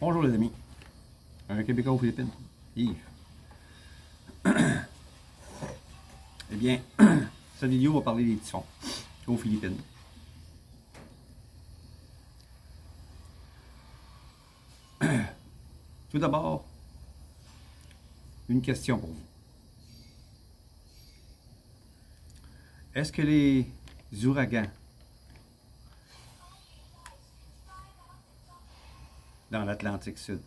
Bonjour les amis, un Québécois aux Philippines, Yves. Eh bien, cette vidéo va parler des typhons aux Philippines. Tout d'abord, une question pour vous. Est-ce que les ouragans dans l'Atlantique Sud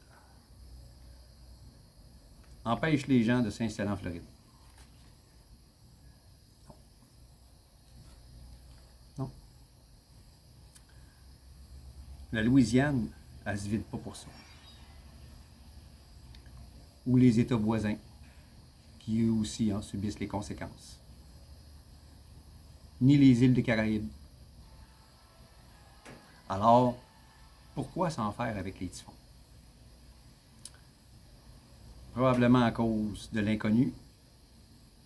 empêchent les gens de s'installer en Floride? Non. La Louisiane, elle ne se vide pas pour ça. Ou les États voisins, qui eux aussi subissent les conséquences. Ni les îles des Caraïbes. Alors, pourquoi s'en faire avec les typhons? Probablement à cause de l'inconnu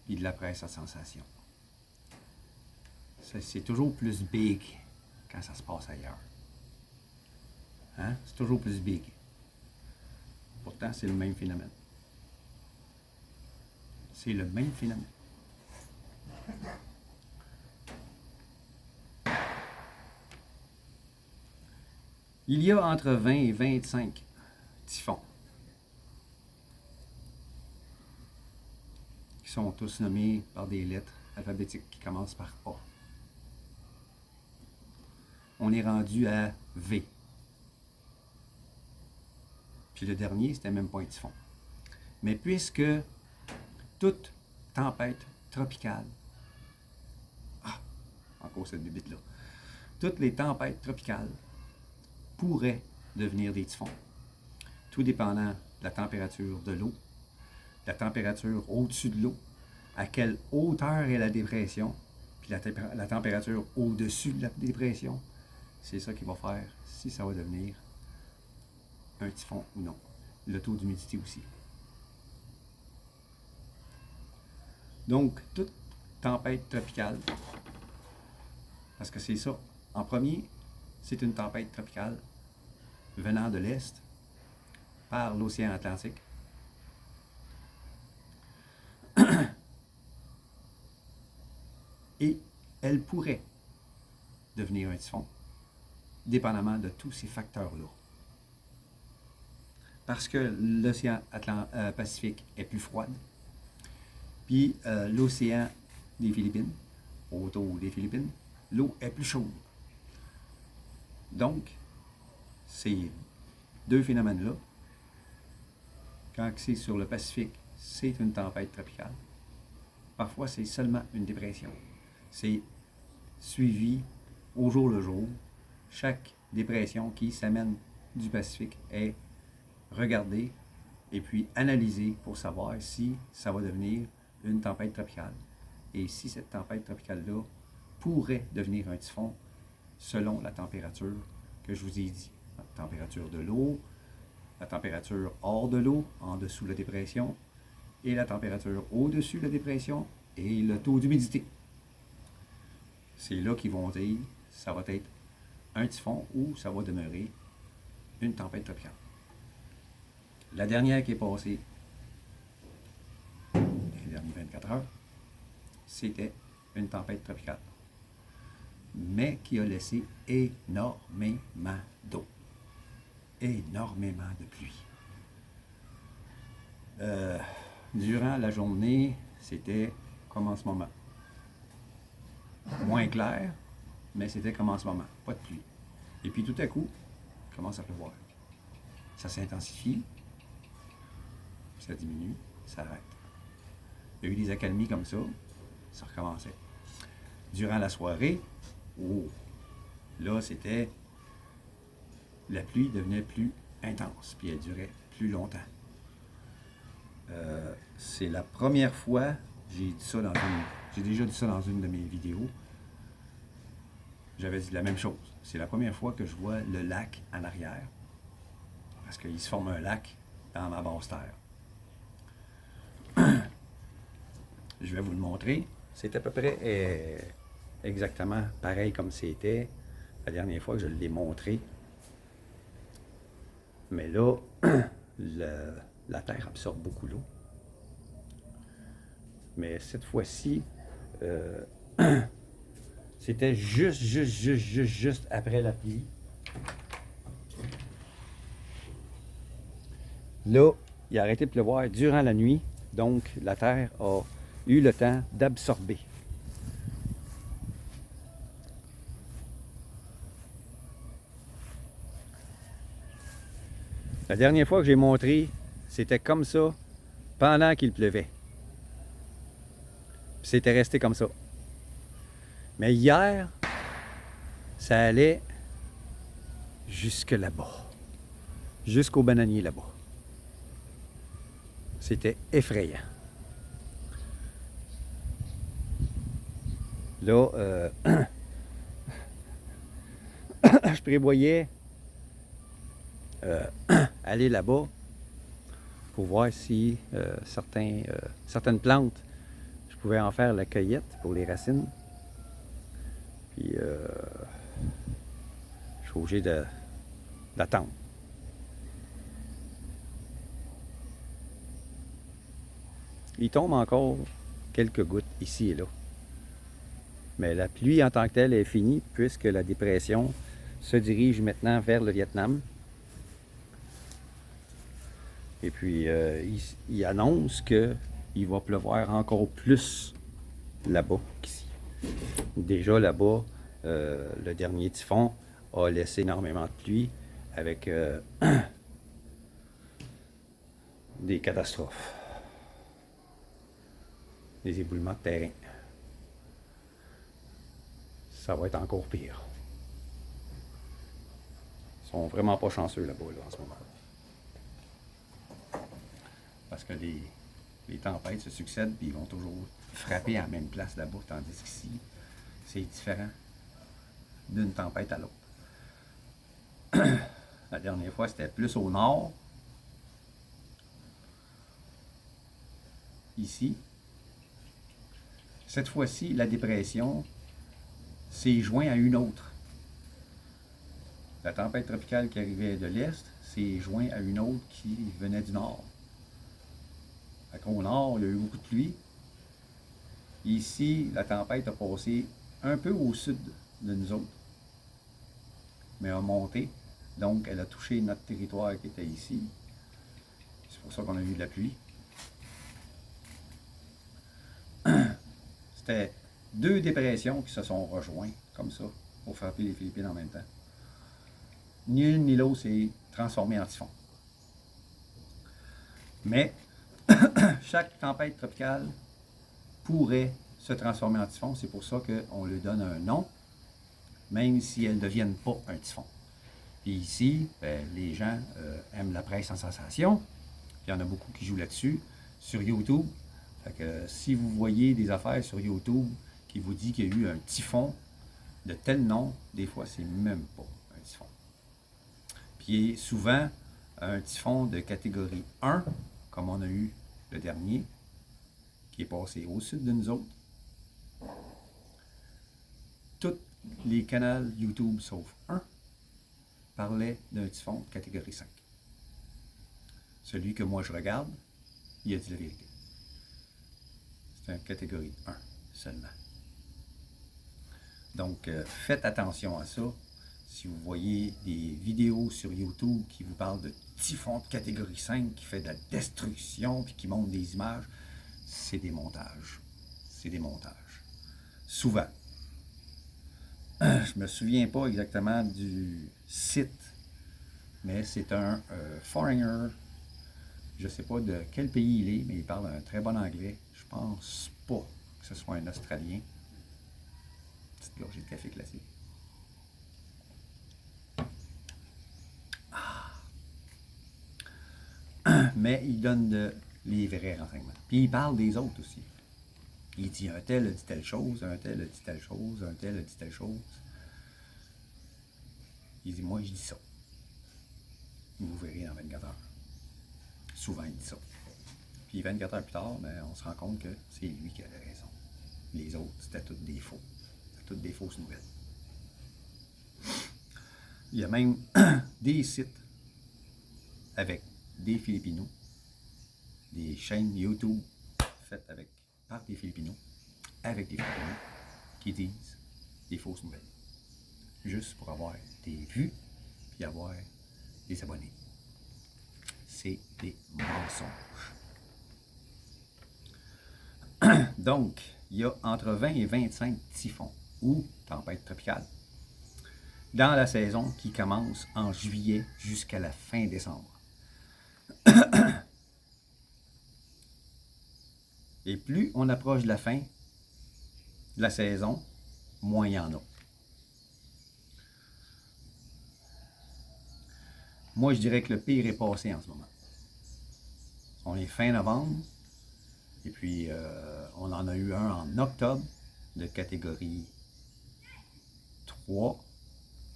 et de la presse à sensation. C'est toujours plus big quand ça se passe ailleurs. Hein? C'est toujours plus big. Pourtant, c'est le même phénomène. C'est le même phénomène. Il y a entre 20 et 25 typhons qui sont tous nommés par des lettres alphabétiques qui commencent par A. On est rendu à V. Puis le dernier, c'était même pas un typhon. Mais puisque toute tempête tropicale, encore cette bibite-là, toutes les tempêtes tropicales pourraient devenir des typhons, tout dépendant de la température de l'eau, la température au-dessus de l'eau, à quelle hauteur est la dépression, puis la température au-dessus de la dépression. C'est ça qui va faire si ça va devenir un typhon ou non. Le taux d'humidité aussi. Donc, toute tempête tropicale, parce que c'est ça. En premier, c'est une tempête tropicale venant de l'Est par l'océan Atlantique. Et elle pourrait devenir un typhon, dépendamment de tous ces facteurs-là. Parce que l'océan Pacifique est plus froide, puis l'océan des Philippines, autour des Philippines, l'eau est plus chaude. Donc, ces deux phénomènes-là, quand c'est sur le Pacifique, c'est une tempête tropicale. Parfois, c'est seulement une dépression. C'est suivi au jour le jour. Chaque dépression qui s'amène du Pacifique est regardée et puis analysée pour savoir si ça va devenir une tempête tropicale. Et si cette tempête tropicale-là pourrait devenir un typhon selon la température que je vous ai dit. La température de l'eau, la température hors de l'eau, en dessous de la dépression, et la température au-dessus de la dépression, et le taux d'humidité. C'est là qu'ils vont dire ça va être un typhon ou ça va demeurer une tempête tropicale. La dernière qui est passée dans les dernières 24 heures, c'était une tempête tropicale, mais qui a laissé énormément d'eau, énormément de pluie. Durant la journée, c'était comme en ce moment. Moins clair, mais c'était comme en ce moment, pas de pluie. Et puis tout à coup, il commence à pleuvoir. Ça s'intensifie, ça diminue, ça arrête. Il y a eu des accalmies comme ça, ça recommençait. Durant la soirée, là c'était, la pluie devenait plus intense, puis elle durait plus longtemps. C'est la première fois, j'ai déjà dit ça dans une de mes vidéos, j'avais dit la même chose. C'est la première fois que je vois le lac en arrière, parce qu'il se forme un lac dans ma basse terre. Je vais vous le montrer. C'est à peu près exactement pareil comme c'était la dernière fois que je l'ai montré. Mais là, la Terre absorbe beaucoup l'eau. Mais cette fois-ci, c'était juste après la pluie. Là, il a arrêté de pleuvoir durant la nuit, donc la Terre a eu le temps d'absorber. La dernière fois que j'ai montré, c'était comme ça pendant qu'il pleuvait. C'était resté comme ça. Mais hier, ça allait jusque là-bas. Jusqu'au bananier là-bas. C'était effrayant. Là, je prévoyais aller là-bas pour voir si certaines plantes, je pouvais en faire la cueillette pour les racines. Puis, je suis obligé d'attendre. Il tombe encore quelques gouttes ici et là. Mais la pluie en tant que telle est finie puisque la dépression se dirige maintenant vers le Vietnam. Et puis, il annonce qu'il va pleuvoir encore plus là-bas qu'ici. Déjà là-bas, le dernier typhon a laissé énormément de pluie avec des catastrophes, des éboulements de terrain. Ça va être encore pire. Ils sont vraiment pas chanceux là-bas là, en ce moment. Parce que les tempêtes se succèdent et ils vont toujours frapper à la même place là-bas, tandis qu'ici, c'est différent d'une tempête à l'autre. La dernière fois, c'était plus au nord. Ici. Cette fois-ci, la dépression s'est jointe à une autre. La tempête tropicale qui arrivait de l'est s'est jointe à une autre qui venait du nord. Au nord, il y a eu beaucoup de pluie. Ici, la tempête a passé un peu au sud de nous autres, mais a monté. Donc, elle a touché notre territoire qui était ici. C'est pour ça qu'on a eu de la pluie. C'était deux dépressions qui se sont rejointes, comme ça, pour frapper les Philippines en même temps. Ni une ni l'autre s'est transformée en typhon. Mais, chaque tempête tropicale pourrait se transformer en typhon. C'est pour ça qu'on lui donne un nom, même si elles ne deviennent pas un typhon. Puis ici, ben, les gens aiment la presse en sensation. Il y en a beaucoup qui jouent là-dessus, sur YouTube. Fait que si vous voyez des affaires sur YouTube qui vous dit qu'il y a eu un typhon de tel nom, des fois, c'est même pas un typhon. Puis souvent, un typhon de catégorie 1, comme on a eu le dernier, qui est passé au sud de nous autres. Tous les canaux YouTube, sauf un, parlaient d'un typhon de catégorie 5. Celui que moi je regarde, il a dit la vérité. C'est une catégorie 1 seulement. Donc, faites attention à ça. Si vous voyez des vidéos sur YouTube qui vous parlent de typhon de catégorie 5 qui fait de la destruction puis qui montre des images, c'est des montages. C'est des montages. Souvent. Je ne me souviens pas exactement du site, mais c'est un foreigner. Je ne sais pas de quel pays il est, mais il parle un très bon anglais. Je pense pas que ce soit un Australien. Petite gorgée de café classique. Mais il donne les vrais renseignements. Puis il parle des autres aussi. Il dit un tel a dit telle chose, un tel a dit telle chose, un tel a dit telle chose. Il dit moi je dis ça. Vous verrez dans 24 heures. Souvent il dit ça. Puis 24 heures plus tard, ben, on se rend compte que c'est lui qui avait raison. Les autres, c'était toutes des faux. C'était toutes des fausses nouvelles. Il y a même des sites avec des Filipinos, des chaînes YouTube faites par des Filipinos, avec des Filipinos qui disent des fausses nouvelles, juste pour avoir des vues puis avoir des abonnés. C'est des mensonges. Donc, il y a entre 20 et 25 typhons ou tempêtes tropicales dans la saison qui commence en juillet jusqu'à la fin décembre. Et plus on approche de la fin de la saison, moins il y en a. Moi, je dirais que le pire est passé en ce moment. On est fin novembre, et puis on en a eu un en octobre de catégorie 3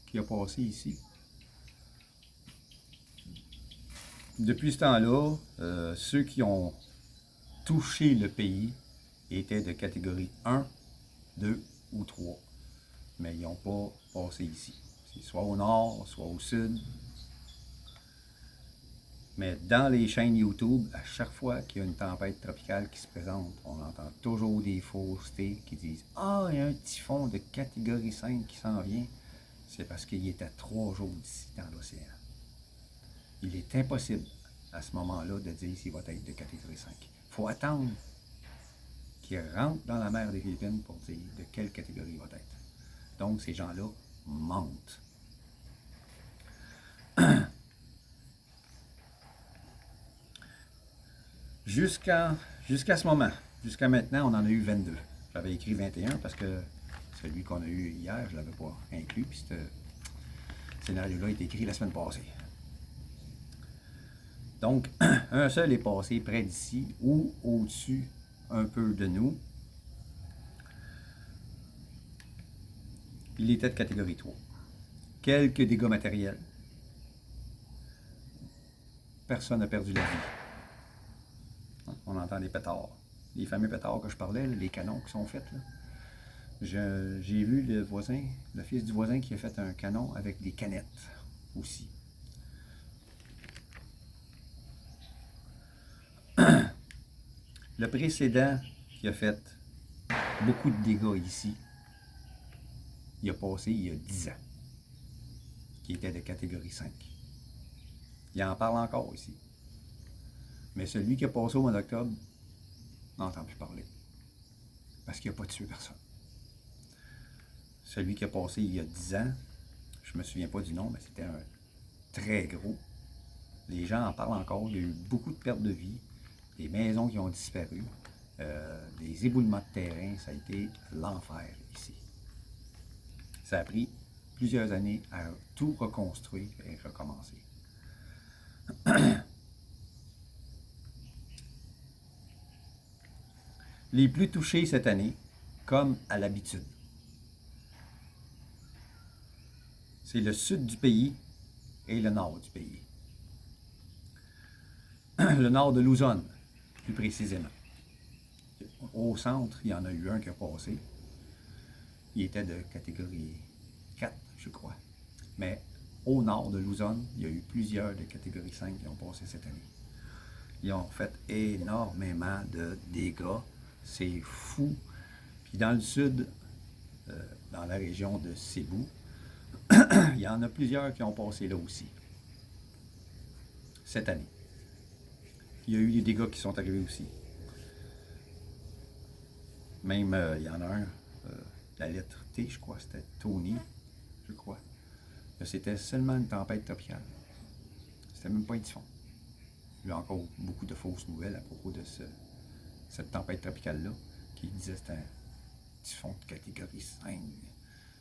qui a passé ici. Depuis ce temps-là, ceux qui ont touché le pays étaient de catégorie 1, 2 ou 3. Mais ils n'ont pas passé ici. C'est soit au nord, soit au sud. Mais dans les chaînes YouTube, à chaque fois qu'il y a une tempête tropicale qui se présente, on entend toujours des faussetés qui disent « Ah, il y a un typhon de catégorie 5 qui s'en vient. » C'est parce qu'il est à 3 jours d'ici dans l'océan. Il est impossible à ce moment-là de dire s'il va être de catégorie 5. Il faut attendre qu'il rentre dans la mer des Philippines pour dire de quelle catégorie il va être. Donc, ces gens-là mentent. Jusqu'à ce moment, jusqu'à maintenant, on en a eu 22. J'avais écrit 21 parce que celui qu'on a eu hier, je ne l'avais pas inclus, puis ce scénario-là a été écrit la semaine passée. Donc, un seul est passé près d'ici ou au-dessus un peu de nous. Il était de catégorie 3. Quelques dégâts matériels. Personne n'a perdu la vie. On entend des pétards. Les fameux pétards que je parlais, les canons qui sont faits. J'ai vu le fils du voisin qui a fait un canon avec des canettes aussi. Le précédent qui a fait beaucoup de dégâts ici, il a passé il y a 10 ans, qui était de catégorie 5. Il en parle encore ici. Mais celui qui a passé au mois d'octobre, on n'entend plus parler. Parce qu'il n'a pas tué personne. Celui qui a passé il y a 10 ans, je ne me souviens pas du nom, mais c'était un très gros. Les gens en parlent encore. Il y a eu beaucoup de pertes de vie, des maisons qui ont disparu, des éboulements de terrain. Ça a été l'enfer ici. Ça a pris plusieurs années à tout reconstruire et recommencer. Les plus touchés cette année, comme à l'habitude, c'est le sud du pays et le nord du pays. Le nord de Luzon, plus précisément. Au centre, il y en a eu un qui a passé. Il était de catégorie 4, je crois. Mais au nord de Luzon, il y a eu plusieurs de catégorie 5 qui ont passé cette année. Ils ont fait énormément de dégâts. C'est fou. Puis dans le sud, dans la région de Cebu, il y en a plusieurs qui ont passé là aussi, cette année. Il y a eu des dégâts qui sont arrivés aussi. Même, il y en a un, la lettre T, je crois, c'était Tony, je crois. C'était seulement une tempête tropicale. C'était même pas un typhon. Il y a encore beaucoup de fausses nouvelles à propos de cette tempête tropicale-là, qui disait que c'était un typhon de catégorie 5.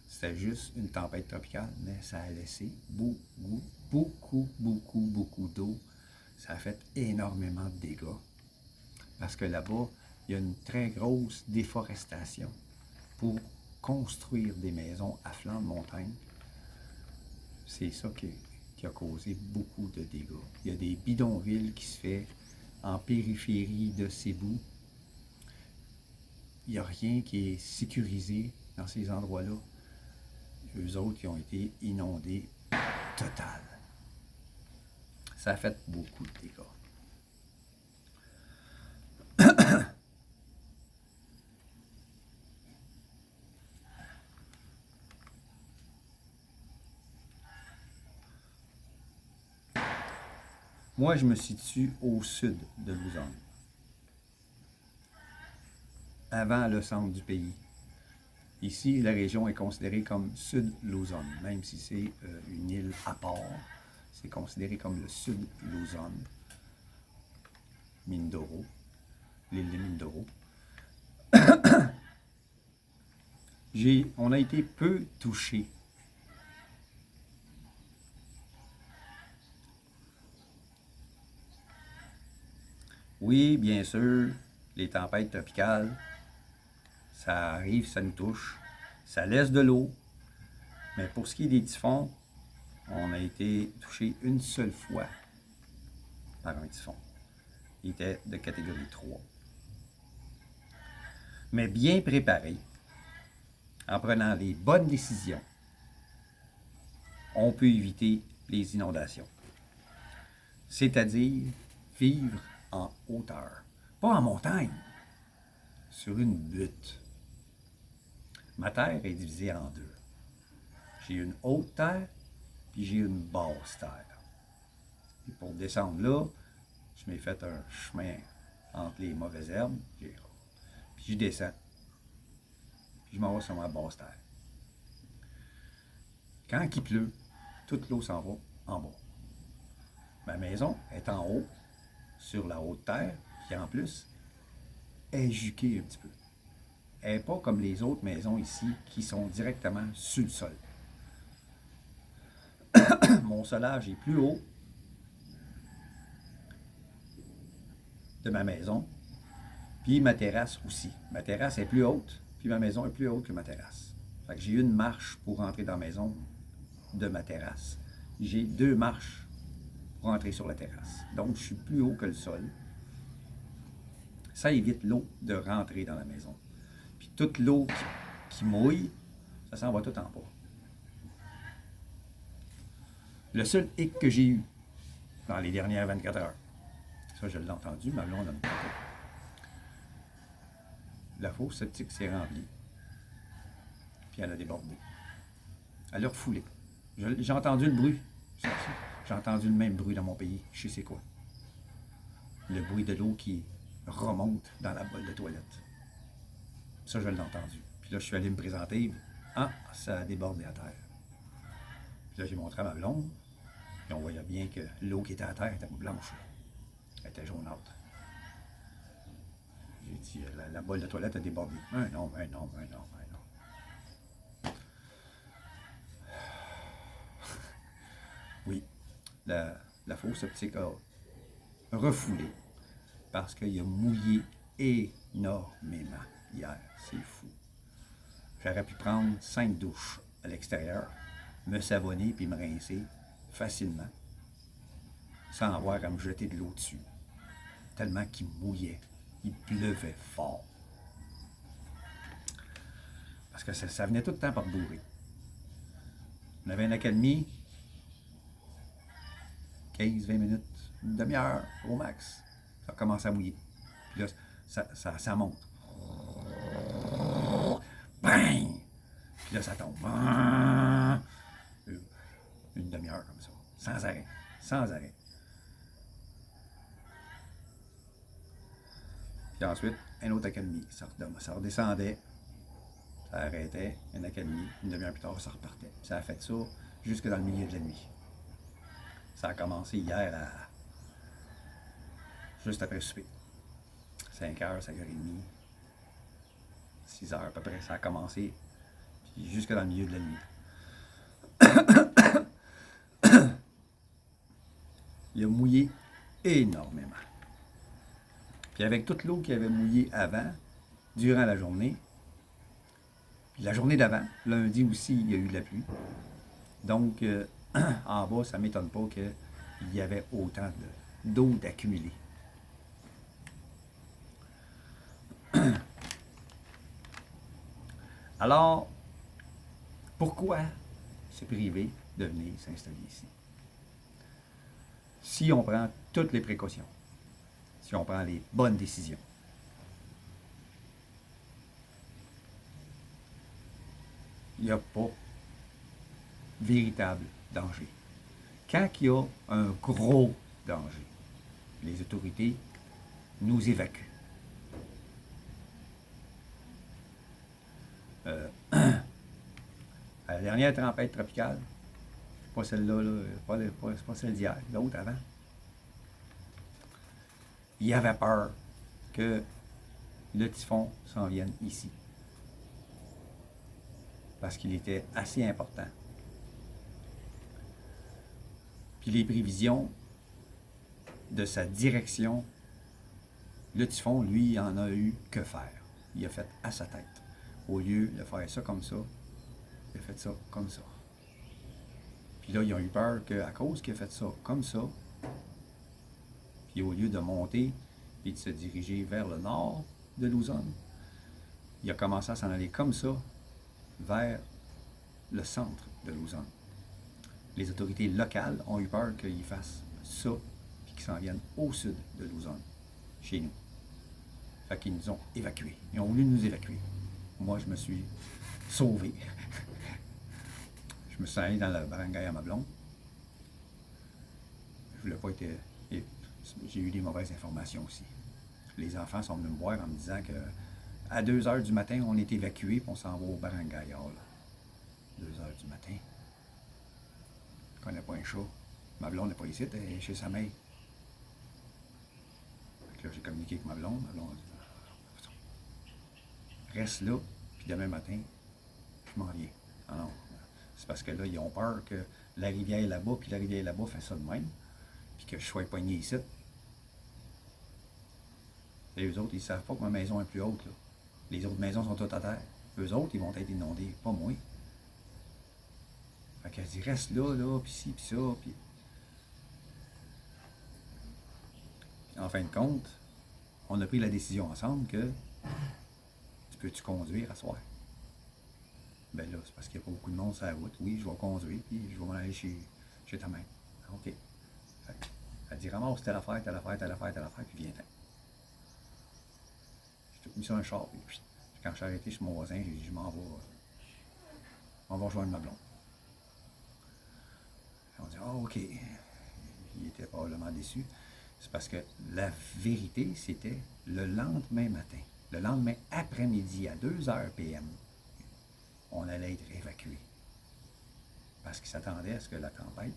C'était juste une tempête tropicale, mais ça a laissé beaucoup d'eau. Ça a fait énormément de dégâts. Parce que là-bas, il y a une très grosse déforestation pour construire des maisons à flanc de montagne. C'est ça qui a causé beaucoup de dégâts. Il y a des bidonvilles qui se font en périphérie de Cebu. Il n'y a rien qui est sécurisé dans ces endroits-là. Eux autres qui ont été inondés total. Ça a fait beaucoup de dégâts. Moi, je me situe au sud de Lausanne, avant le centre du pays. Ici, la région est considérée comme Sud-Lausanne, même si c'est une île à part. C'est considéré comme le Sud-Lausanne, Mindoro, l'île de Mindoro. On a été peu touchés. Oui, bien sûr, les tempêtes tropicales, ça arrive, ça nous touche, ça laisse de l'eau. Mais pour ce qui est des typhons, on a été touché une seule fois par un typhon. Il était de catégorie 3. Mais bien préparé, en prenant les bonnes décisions, on peut éviter les inondations. C'est-à-dire vivre en hauteur, pas en montagne, sur une butte. Ma terre est divisée en deux. J'ai une haute terre, puis j'ai une basse terre. Et pour descendre là, je m'ai fait un chemin entre les mauvaises herbes, puis je descends, puis je m'en vais sur ma basse terre. Quand il pleut, toute l'eau s'en va en bas. Ma maison est en haut, sur la haute terre, puis en plus, elle est juquée un petit peu. Elle n'est pas comme les autres maisons ici qui sont directement sur le sol. Mon solage est plus haut de ma maison, puis ma terrasse aussi. Ma terrasse est plus haute, puis ma maison est plus haute que ma terrasse. Fait que j'ai une marche pour rentrer dans la maison de ma terrasse. J'ai 2 marches pour entrer sur la terrasse. Donc, je suis plus haut que le sol. Ça évite l'eau de rentrer dans la maison. Puis toute l'eau qui mouille, ça s'en va tout en bas. Le seul hic que j'ai eu dans les dernières 24 heures, ça je l'ai entendu, ma blonde a me conté. La fosse septique s'est remplie. Puis elle a débordé. Elle a refoulé. J'ai entendu le bruit. J'ai entendu le même bruit dans mon pays. Je sais c'est quoi. Le bruit de l'eau qui remonte dans la bolle de toilette. Ça, je l'ai entendu. Puis là, je suis allé me présenter. Ah, ça a débordé à terre. Puis là, j'ai montré à ma blonde. Puis on voyait bien que l'eau qui était à terre était blanche. Elle était jaunâtre. J'ai dit, la bolle de toilette a débordé. Non. Oui, la fosse septique a refoulé parce qu'il a mouillé énormément hier. C'est fou. J'aurais pu prendre 5 douches à l'extérieur, me savonner puis me rincer facilement, sans avoir à me jeter de l'eau dessus. Tellement qu'il mouillait. Il pleuvait fort. Parce que ça venait tout le temps par bourrer. On avait une accalmie, 15-20 minutes, une demi-heure au max. Ça commence à mouiller. Puis là, ça monte. Bang! Puis là, ça tombe. Une demi-heure comme ça. Sans arrêt. Sans arrêt. Puis ensuite, un autre accalmie. Ça redescendait. Ça arrêtait. Une accalmie. Une demi-heure plus tard, ça repartait. Ça a fait ça jusque dans le milieu de la nuit. Ça a commencé hier juste après le souper. 5h, 5h30, 6h à peu près, ça a commencé, puis jusque dans le milieu de la nuit. Il a mouillé énormément. Puis avec toute l'eau qui avait mouillé avant, durant la journée, puis la journée d'avant, lundi aussi, il y a eu de la pluie. Donc, en bas, ça ne m'étonne pas qu'il y avait autant d'eau d'accumuler. Alors, pourquoi se priver de venir s'installer ici? si on prend toutes les précautions, si on prend les bonnes décisions. Il n'y a pas véritable danger. Quand il y a un gros danger, les autorités nous évacuent. À la dernière tempête tropicale, pas celle-là, c'est pas celle d'hier, l'autre avant, il y avait peur que le typhon s'en vienne ici. Parce qu'il était assez important. Puis les prévisions de sa direction, le typhon, lui, en a eu que faire. Il a fait à sa tête. Au lieu de faire ça comme ça, il a fait ça comme ça. Puis là, ils ont eu peur qu'à cause qu'il a fait ça comme ça, puis au lieu de monter et de se diriger vers le nord de Luzon, il a commencé à s'en aller comme ça vers le centre de Luzon. Les autorités locales ont eu peur qu'il fasse ça puis qu'il s'en vienne au sud de Luzon, chez nous. Fait qu'ils nous ont évacués. Ils ont voulu nous évacuer. Moi, je me suis sauvé. Je me suis allé dans le barangay à ma blonde. Je voulais pas être... J'ai eu des mauvaises informations aussi. Les enfants sont venus me voir en me disant que à 2 h du matin, on est évacués et on s'en va au barangay Hall. 2 h du matin. Je ne connais pas un chat. Ma blonde n'est pas ici, elle est chez sa mère. Fait que là, j'ai communiqué avec ma blonde. Ma blonde a dit, reste là, puis demain matin, je m'en viens. Ah non, c'est parce que là, ils ont peur que la rivière là-bas, puis la rivière là-bas fait ça de même, puis que je sois pogné ici. Et eux autres, ils ne savent pas que ma maison est plus haute, là. Les autres maisons sont toutes à terre. Eux autres, ils vont être inondés, pas moi. Fait qu'elle dit, reste là, puis ci, puis ça, puis... En fin de compte, on a pris la décision ensemble que tu peux-tu conduire à soir? Ben là, c'est parce qu'il n'y a pas beaucoup de monde sur la route. Oui, je vais conduire, puis je vais m'en aller chez ta mère. OK. Elle dit, ramasse telle affaire, puis viens-t'en. J'ai tout mis sur un char, puis quand je suis arrêté chez mon voisin, j'ai dit, je m'en vais rejoindre ma blonde. On dit, ah, OK. Il était probablement déçu. C'est parce que la vérité, c'était le lendemain matin, le lendemain après-midi, à 2 h PM, on allait être évacué. Parce qu'il s'attendait à ce que la tempête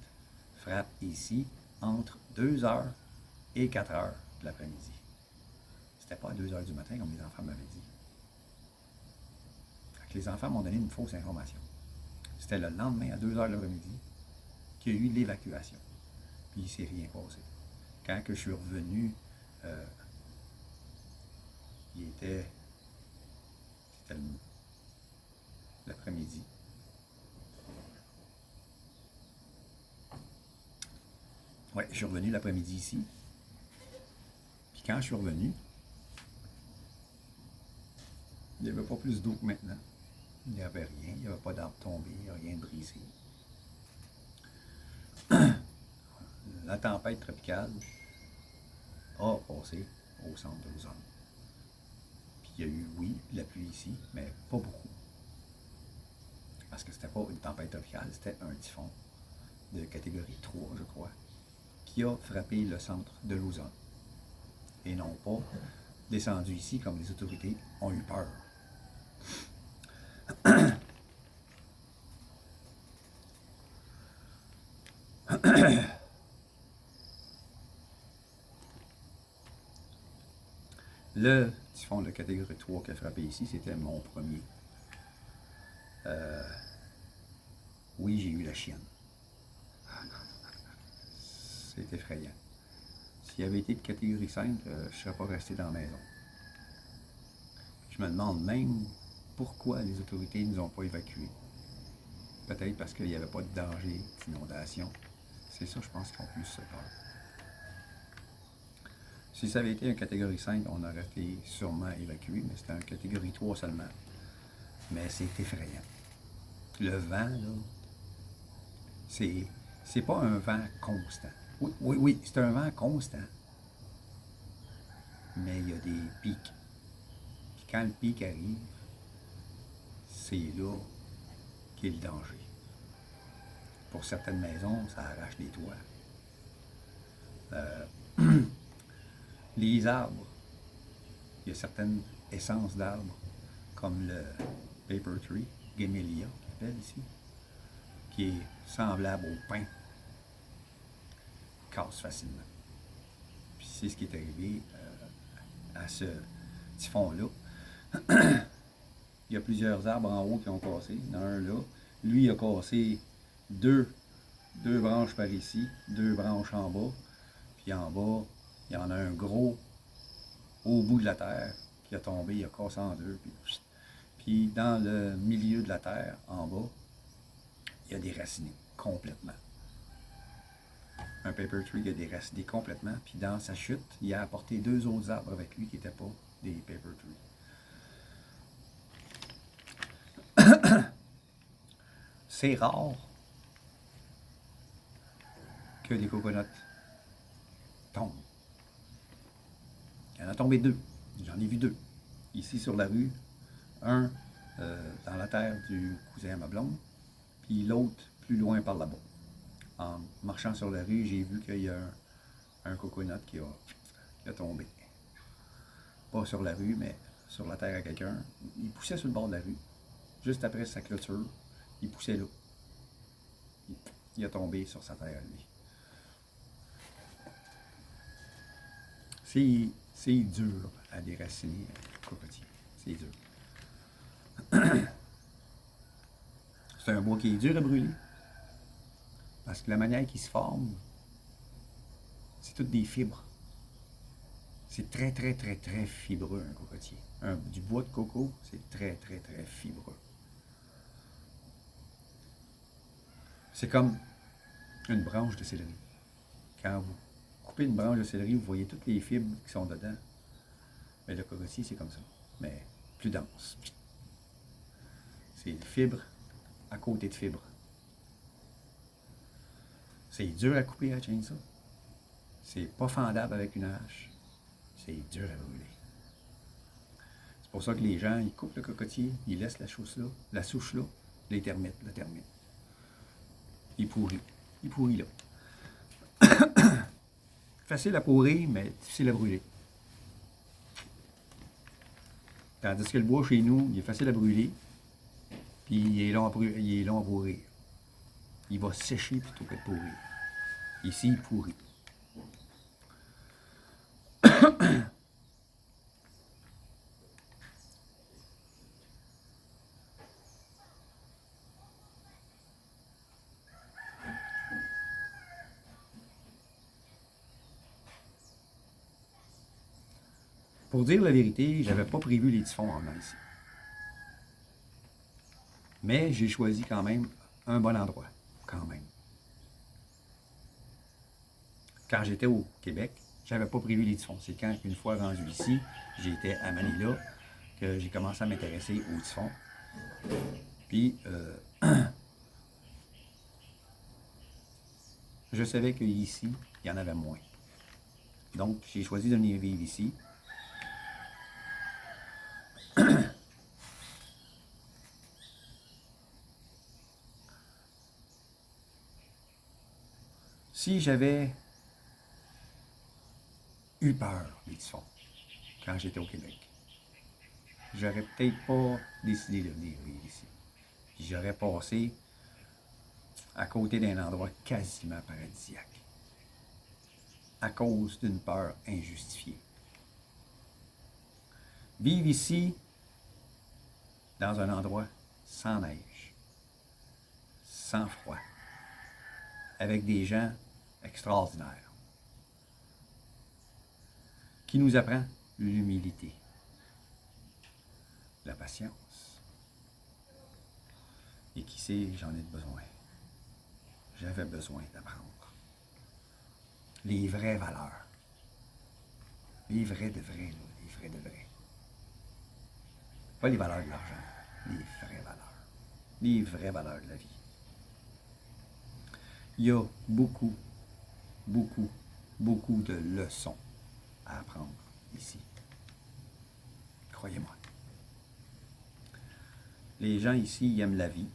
frappe ici entre 2 h et 4 h de l'après-midi. C'était pas à 2 h du matin, comme les enfants m'avaient dit. Fait que les enfants m'ont donné une fausse information. C'était le lendemain, à 2 h de l'après-midi, qu'il y a eu l'évacuation. Puis il ne s'est rien passé. Quand que je suis revenu, c'était l'après-midi. Ouais, je suis revenu l'après-midi ici. Puis quand je suis revenu, il n'y avait pas plus d'eau que maintenant. Il n'y avait rien, il n'y avait pas d'arbre tombé, il n'y avait rien de brisé. La tempête tropicale a passé au centre de Luzon. Puis il y a eu, oui, de la pluie ici, mais pas beaucoup. Parce que c'était pas une tempête tropicale, c'était un typhon de catégorie 3, je crois, qui a frappé le centre de Luzon. Et non pas descendu ici comme les autorités ont eu peur. Le typhon de catégorie 3 qui a frappé ici, c'était mon premier. Oui, j'ai eu la chienne. C'est effrayant. S'il avait été de catégorie 5, je ne serais pas resté dans la maison. Je me demande même pourquoi les autorités ne nous ont pas évacués. Peut-être parce qu'il n'y avait pas de danger d'inondation. C'est ça, je pense, qu'ils ont plus peur. Si ça avait été une catégorie 5, on aurait été sûrement évacué, mais c'était une catégorie 3 seulement. Mais c'est effrayant. Le vent, là, c'est pas un vent constant. Oui, oui, oui, c'est un vent constant. Mais il y a des pics. Puis quand le pic arrive, c'est là qu'est le danger. Pour certaines maisons, ça arrache des toits. Les arbres, il y a certaines essences d'arbres, comme le paper tree, Gamelia, qu'on appelle ici, qui est semblable au pin, casse facilement. Puis c'est ce qui est arrivé à ce typhon-là. Il y a plusieurs arbres en haut qui ont cassé. Il y en a un là. Lui, il a cassé deux branches par ici, deux branches en bas. Puis en bas, il y en a un gros au bout de la terre qui a tombé, il a cassé en deux. Puis dans le milieu de la terre, en bas, il y a déraciné complètement. Un paper tree qui a déraciné complètement. Puis dans sa chute, il a apporté deux autres arbres avec lui qui n'étaient pas des paper trees. C'est rare que des coconuts tombent. Il y en a tombé deux. J'en ai vu deux. Ici sur la rue, un dans la terre du cousin à ma blonde, puis l'autre plus loin par là-bas. En marchant sur la rue, j'ai vu qu'il y a un coconut qui a tombé. Pas sur la rue, mais sur la terre à quelqu'un. Il poussait sur le bord de la rue. Juste après sa clôture, il poussait là. Il a tombé sur sa terre à lui. C'est dur à déraciner un cocotier. C'est dur. C'est un bois qui est dur à brûler. Parce que la manière qu'il se forme, c'est toutes des fibres. C'est très, très, très, très fibreux, un cocotier. Du bois de coco, c'est très, très, très fibreux. C'est comme une branche de céleri. Quand vous coupez une branche de céleri, vous voyez toutes les fibres qui sont dedans. Mais le cocotier, c'est comme ça. Mais plus dense. C'est fibre à côté de fibre. C'est dur à couper à chainsaw. C'est pas fendable avec une hache. C'est dur à brûler. C'est pour ça que les gens, ils coupent le cocotier, ils laissent la souche là, les termites, le termite. Il pourrit. Il pourrit là. Facile à pourrir, mais difficile à brûler. Tandis que le bois chez nous, il est facile à brûler, puis il est long à pourrir. Il va sécher plutôt que de pourrir. Ici, il pourrit. Pour dire la vérité, j'avais pas prévu les typhons en venant ici. Mais j'ai choisi quand même un bon endroit, quand même. Quand j'étais au Québec, j'avais pas prévu les typhons. C'est quand, une fois rendu ici, j'étais à Manila, que j'ai commencé à m'intéresser aux typhons. Puis, je savais qu'ici, il y en avait moins. Donc, j'ai choisi de venir vivre ici. Si j'avais eu peur des typhons quand j'étais au Québec, j'aurais peut-être pas décidé de venir vivre ici. Puis j'aurais passé à côté d'un endroit quasiment paradisiaque à cause d'une peur injustifiée. Vivre ici, dans un endroit sans neige, sans froid, avec des gens extraordinaires, qui nous apprend l'humilité, la patience. Et qui sait, j'en ai besoin. J'avais besoin d'apprendre. Les vraies valeurs. Les vrais de vrais, là, les vrais de vrais. Pas les valeurs de l'argent, les vraies valeurs. Les vraies valeurs de la vie. Il y a beaucoup beaucoup, beaucoup de leçons à apprendre ici. Croyez-moi. Les gens ici, ils aiment la vie.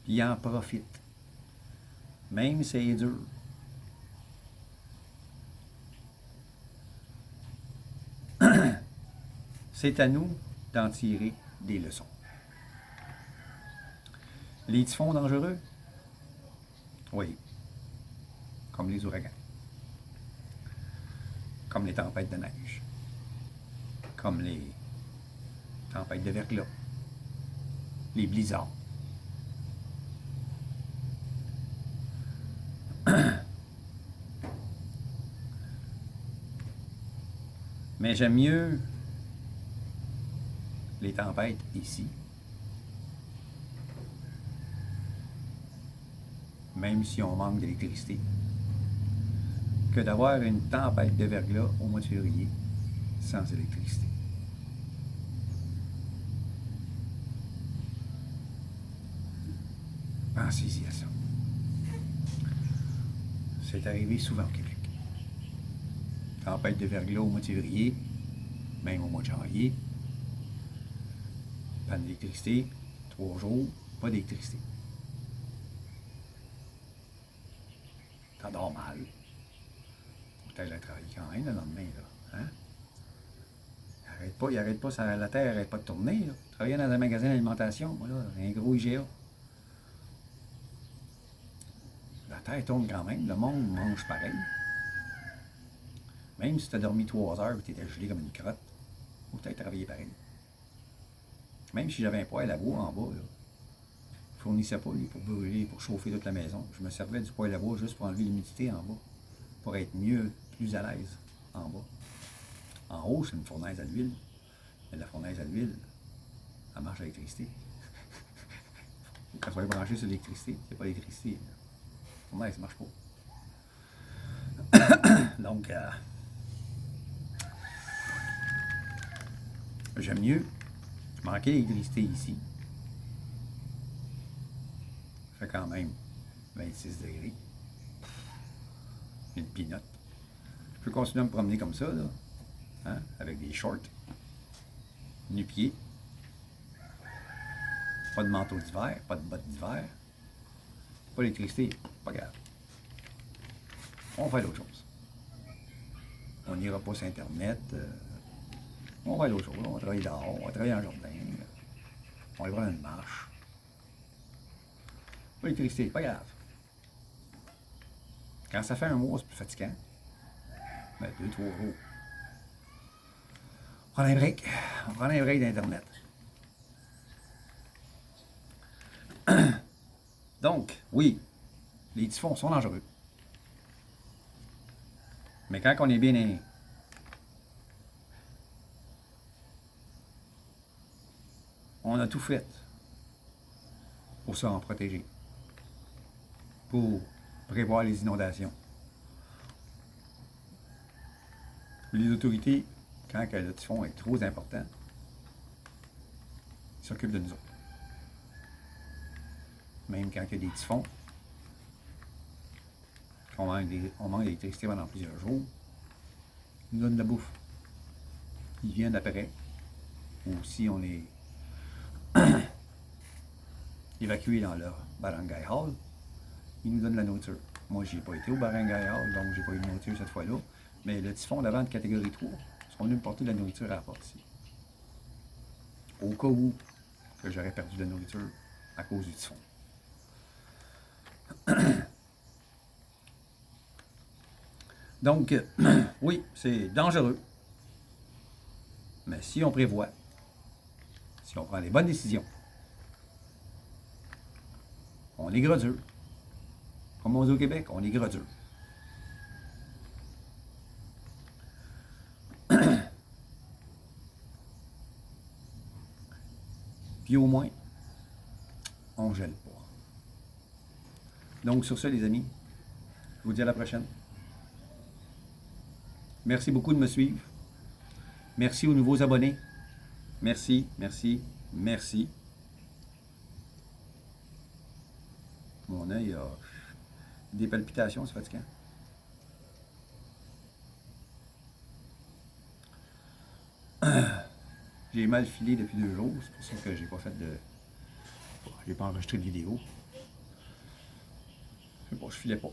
Puis ils en profitent. Même si c'est dur. C'est à nous d'en tirer des leçons. Les typhons dangereux? Oui. Comme les ouragans. Comme les tempêtes de neige. Comme les tempêtes de verglas. Les blizzards. Mais j'aime mieux les tempêtes ici, même si on manque d'électricité, que d'avoir une tempête de verglas au mois de février sans électricité. Pensez-y à ça. C'est arrivé souvent au Québec. Tempête de verglas au mois de février, même au mois de janvier. Panne d'électricité, 3 jours, pas d'électricité. T'endors mal. Faut que t'ailles à travailler quand même le lendemain, là. Hein? Il arrête pas, la terre n'arrête pas de tourner, là. Travailler dans un magasin d'alimentation, moi, là, un gros IGA. La terre tourne quand même, le monde mange pareil. Même si tu as dormi 3 heures et tu étais gelé comme une crotte, faut peut-être travailler pareil. Même si j'avais un poêle à bois en bas, là, je fournissais pas lui, pour brûler, pour chauffer toute la maison. Je me servais du poêle à bois juste pour enlever l'humidité en bas, pour être mieux, plus à l'aise en bas. En haut, c'est une fournaise à l'huile. Mais la fournaise à l'huile, elle marche à l'électricité. Faut qu'elle soit branchée sur l'électricité. C'est pas l'électricité. La fournaise, ça marche pas. Donc, j'aime mieux manquer d'électricité ici. Ça fait quand même 26 degrés. Une pinotte. Je peux continuer à me promener comme ça, là, hein, avec des shorts, nu-pieds, pas de manteau d'hiver, pas de bottes d'hiver, pas d'électricité, pas grave. On va faire d'autres choses. On n'ira pas sur Internet. On va faire d'autres choses. On va travailler dehors, on va travailler en jardin. On va aller prendre une marche. Pas d'électricité, pas grave. Quand ça fait un mois, c'est plus fatigant. Ben, 2-3 jours. On prend un break. On prend un break d'Internet. Donc, oui, les typhons sont dangereux. Mais quand on est bien... On a tout fait pour s'en protéger. Pour prévoir les inondations. Les autorités, quand le typhon est trop important, s'occupent de nous autres. Même quand il y a des typhons, qu'on manque d'électricité pendant plusieurs jours, ils nous donnent de la bouffe. Ils viennent après. Ou si on est évacué dans leur barangay hall, ils nous donnent la nourriture. Moi, je n'ai pas été au barangay hall, donc je n'ai pas eu de nourriture cette fois-là. Mais le typhon d'avant de catégorie 3 sont venus me porter de la nourriture à la porte ici. Au cas où que j'aurais perdu de la nourriture à cause du typhon. Donc, oui, c'est dangereux. Mais si on prévoit, si on prend les bonnes décisions, on est gros-dur. Comme on dit au Québec, on est gros-dur. Puis au moins, on ne gèle pas. Donc sur ce, les amis, je vous dis à la prochaine. Merci beaucoup de me suivre. Merci aux nouveaux abonnés. Merci, merci, merci. Mon œil a des palpitations, c'est fatigant. J'ai mal filé depuis 2 jours, c'est pour ça que j'ai pas fait de... J'ai pas enregistré de vidéo. Bon, je filais pas.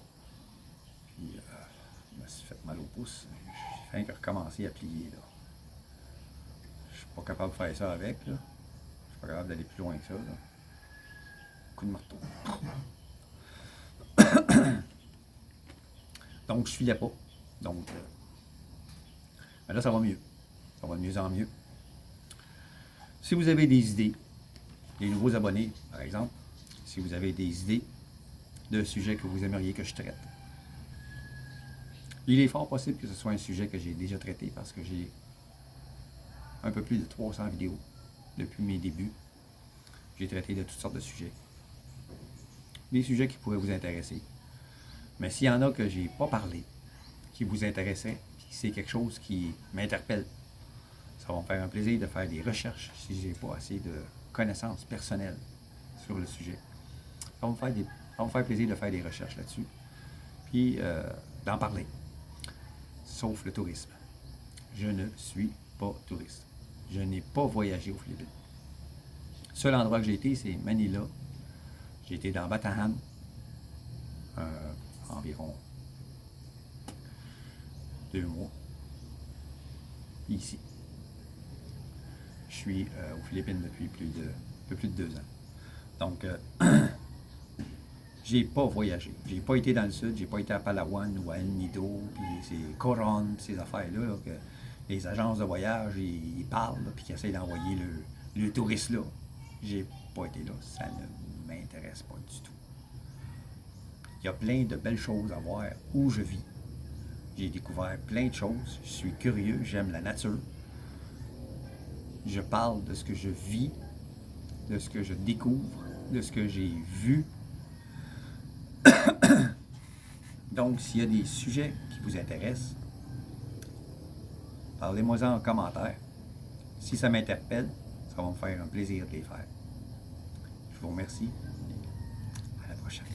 Puis, je me suis fait mal au pouce. J'ai fait que recommencer à plier, là. Je suis pas capable de faire ça avec, là. Je suis pas capable d'aller plus loin que ça, là. Coup de marteau. Donc, je filais pas. Donc, mais là, ça va mieux. Ça va de mieux en mieux. Si vous avez des idées, les nouveaux abonnés, par exemple, si vous avez des idées de sujets que vous aimeriez que je traite, il est fort possible que ce soit un sujet que j'ai déjà traité parce que j'ai un peu plus de 300 vidéos depuis mes débuts. J'ai traité de toutes sortes de sujets. Des sujets qui pourraient vous intéresser. Mais s'il y en a que j'ai pas parlé, qui vous intéressaient, puis c'est quelque chose qui m'interpelle, ça va me faire un plaisir de faire des recherches si j'ai pas assez de connaissances personnelles sur le sujet. Ça va me faire plaisir de faire des recherches là-dessus, puis d'en parler. Sauf le tourisme. Je ne suis pas touriste. Je n'ai pas voyagé aux Philippines. Le seul endroit que j'ai été, c'est Manila. J'ai été dans Bataan, environ 2 mois. Puis ici. Je suis aux Philippines depuis un peu plus de 2 ans. Donc, j'ai pas voyagé. J'ai pas été dans le sud, j'ai pas été à Palawan ou à El Nido, puis c'est Coron, ces affaires-là, là, que les agences de voyage, ils parlent, là, puis qu'ils essayent d'envoyer le touriste là. J'ai pas été là, ça ne m'intéresse pas du tout. Il y a plein de belles choses à voir où je vis. J'ai découvert plein de choses, je suis curieux, j'aime la nature. Je parle de ce que je vis, de ce que je découvre, de ce que j'ai vu. Donc, s'il y a des sujets qui vous intéressent, parlez-moi-en en commentaire. Si ça m'interpelle, ça va me faire un plaisir de les faire. Je vous remercie. À la prochaine.